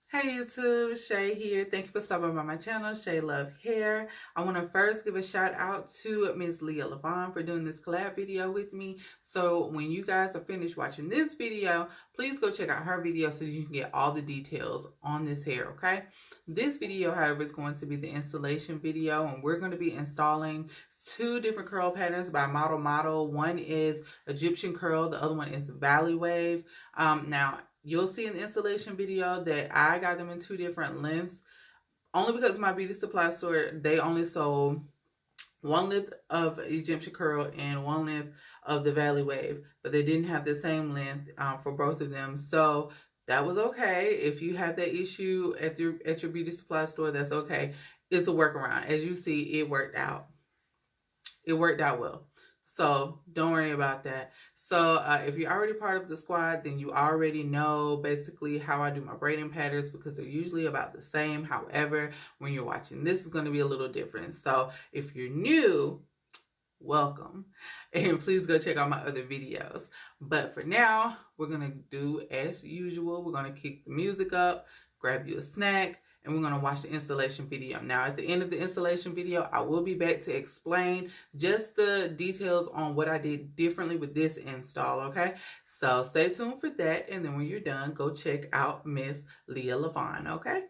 Hey YouTube, Shay here. Thank you for stopping by my channel, Shay Love Hair. I want to first give a shout out to Miss Lia Lavon for doing this collab video with me. So when you guys are finished watching this video, please go check out her video so you can get all the details on this hair, okay? This video, however, is going to be the installation video, and we're going to be installing two different curl patterns by Model. One is Egyptian curl, the other one is Valley Wave. Now, you'll see in the installation video that I got them in two different lengths. Only because my beauty supply store, they only sold one length of Egyptian curl and one length of the Valley Wave. But they didn't have the same length for both of them. So that was okay. If you have that issue at your beauty supply store, that's okay. It's a workaround. As you see, it worked out. It worked out well. So don't worry about that. So if you're already part of the squad, then you already know basically how I do my braiding patterns because they're usually about the same. However, when you're watching, this is going to be a little different. So if you're new, welcome. And please go check out my other videos. But for now, we're going to do as usual. We're going to kick the music up, grab you a snack, and we're going to watch the installation video. Now, at the end of the installation video, I will be back to explain just the details on what I did differently with this install, okay? So stay tuned for that, and then when you're done, go check out Miss Lia Lavon, okay?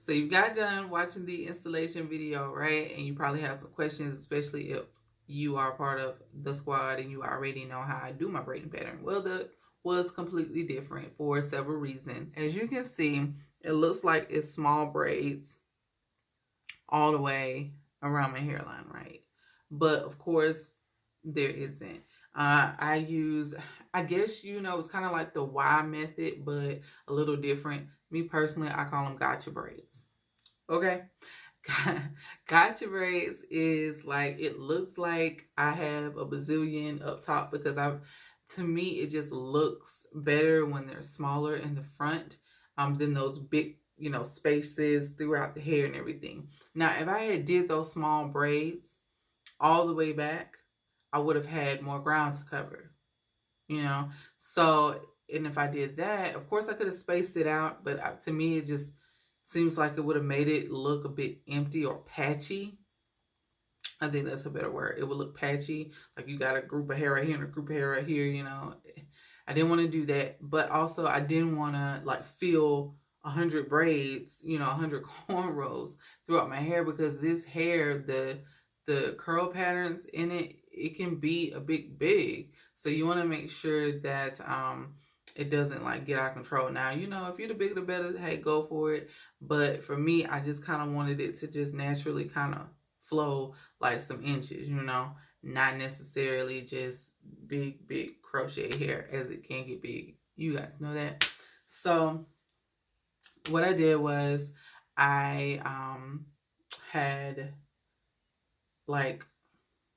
So you got done watching the installation video, right? And you probably have some questions, especially if you are part of the squad and you already know how I do my braiding pattern. Well, that was completely different for several reasons. As you can see, it looks like it's small braids all the way around my hairline, right? But of course, there isn't. I use, I guess, you know, it's kind of like the Y method, but a little different. Me personally, I call them gotcha braids. Okay. Gotcha braids is like, it looks like I have a bazillion up top because to me, it just looks better when they're smaller in the front than those big, you know, spaces throughout the hair and everything. Now, if I had did those small braids all the way back, I would have had more ground to cover, you know? So, and if I did that, of course I could have spaced it out, but to me, it just seems like it would have made it look a bit empty or patchy. I think that's a better word. It would look patchy, like you got a group of hair right here and a group of hair right here, you know? I didn't want to do that, but also I didn't want to like feel 100 braids, you know, 100 cornrows throughout my hair, because this hair, the curl patterns in it, it can be a bit big. So you want to make sure that it doesn't like get out of control. Now, you know, if you're the bigger the better, hey, go for it. But for me, I just kind of wanted it to just naturally kind of flow like some inches, you know, not necessarily just big crochet hair, as it can get big. You guys know that. So what I did was I had like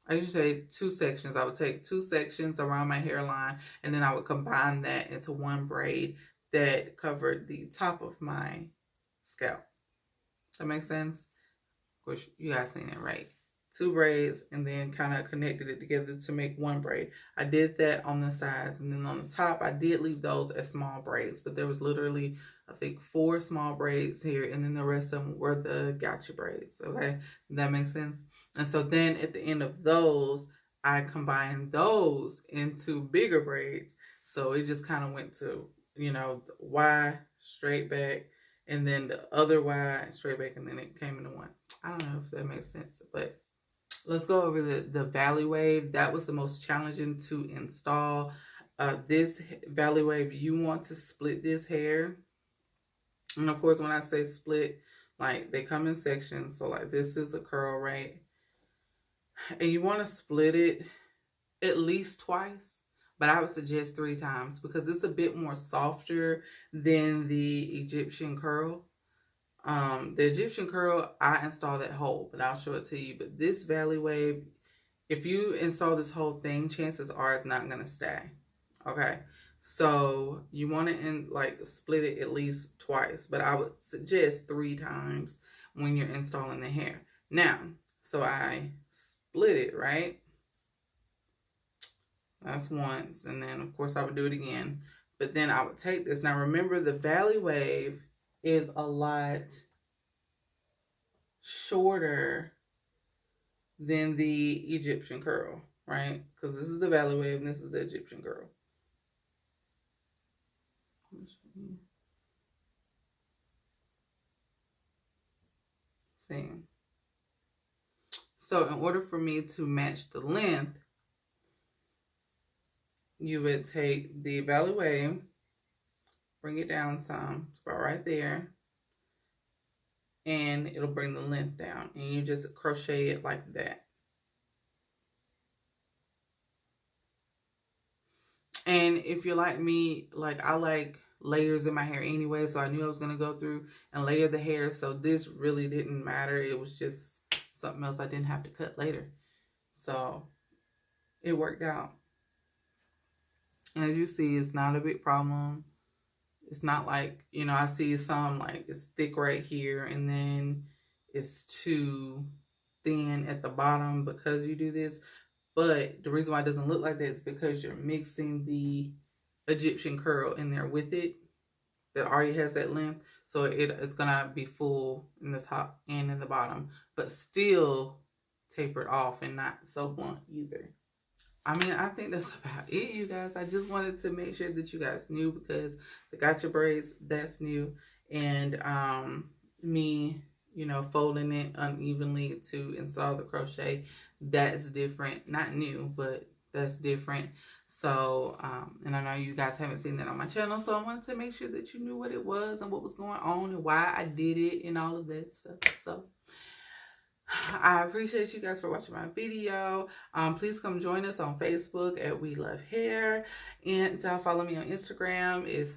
I usually say 2 sections. I would take 2 sections around my hairline, and then I would combine that into one braid that covered the top of my scalp. That makes sense? Of course, you guys seen it right. 2 braids, and then kind of connected it together to make one braid. I did that on the sides, and then on the top, I did leave those as small braids, but there was literally, I think, 4 small braids here, and then the rest of them were the gotcha braids, okay? That makes sense? And so then at the end of those, I combined those into bigger braids, so it just kind of went to, you know, Y, straight back, and then the other Y, straight back, and then it came into one. I don't know if that makes sense, but let's go over the valley wave. That was the most challenging to install. This valley wave, you want to split this hair. And of course, when I say split, like they come in sections. So like this is a curl, right? And you want to split it at least twice, but I would suggest 3 times because it's a bit more softer than the Egyptian curl. The Egyptian curl, I installed that whole, but I'll show it to you. But this valley wave, if you install this whole thing, chances are it's not going to stay. Okay. So you want to split it at least twice, but I would suggest 3 times when you're installing the hair. Now, so I split it, right? That's once. And then of course I would do it again, but then I would take this. Now remember, the valley wave is a lot shorter than the Egyptian curl, right? Because this is the valley wave and this is the Egyptian curl. See? So in order for me to match the length, you would take the valley wave, bring it down some, it's about right there, and it'll bring the length down, and you just crochet it like that. And if you're like me, like I like layers in my hair anyway, so I knew I was going to go through and layer the hair, so this really didn't matter. It was just something else I didn't have to cut later, so it worked out. And as you see, it's not a big problem. It's not like, you know, I see some like it's thick right here and then it's too thin at the bottom because you do this. But the reason why it doesn't look like that is because you're mixing the Egyptian curl in there with it that already has that length. So it's going to be full in the top and in the bottom, but still tapered off and not so blunt either. I mean, I think that's about it, you guys. I just wanted to make sure that you guys knew because the gotcha braids, that's new. And me, you know, folding it unevenly to install the crochet, that's different. Not new, but that's different. So, and I know you guys haven't seen that on my channel, so I wanted to make sure that you knew what it was and what was going on and why I did it and all of that stuff. So I appreciate you guys for watching my video. Please come join us on Facebook at We Love Hair, and follow me on Instagram. It's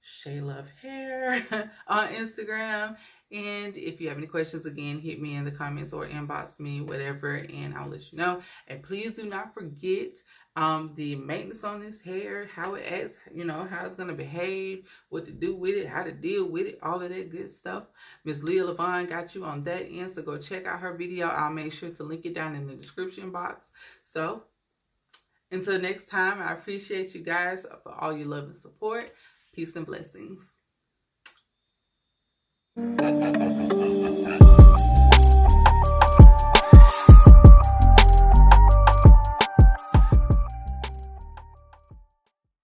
Shay Love Hair on Instagram. And if you have any questions, again, hit me in the comments or inbox me, whatever, and I'll let you know. And please do not forget the maintenance on this hair, how it acts, you know, how it's going to behave, what to do with it, how to deal with it, all of that good stuff. Miss Lia Lavon got you on that end, so go check out her video. I'll make sure to link it down in the description box. So until next time, I appreciate you guys for all your love and support. Peace and blessings.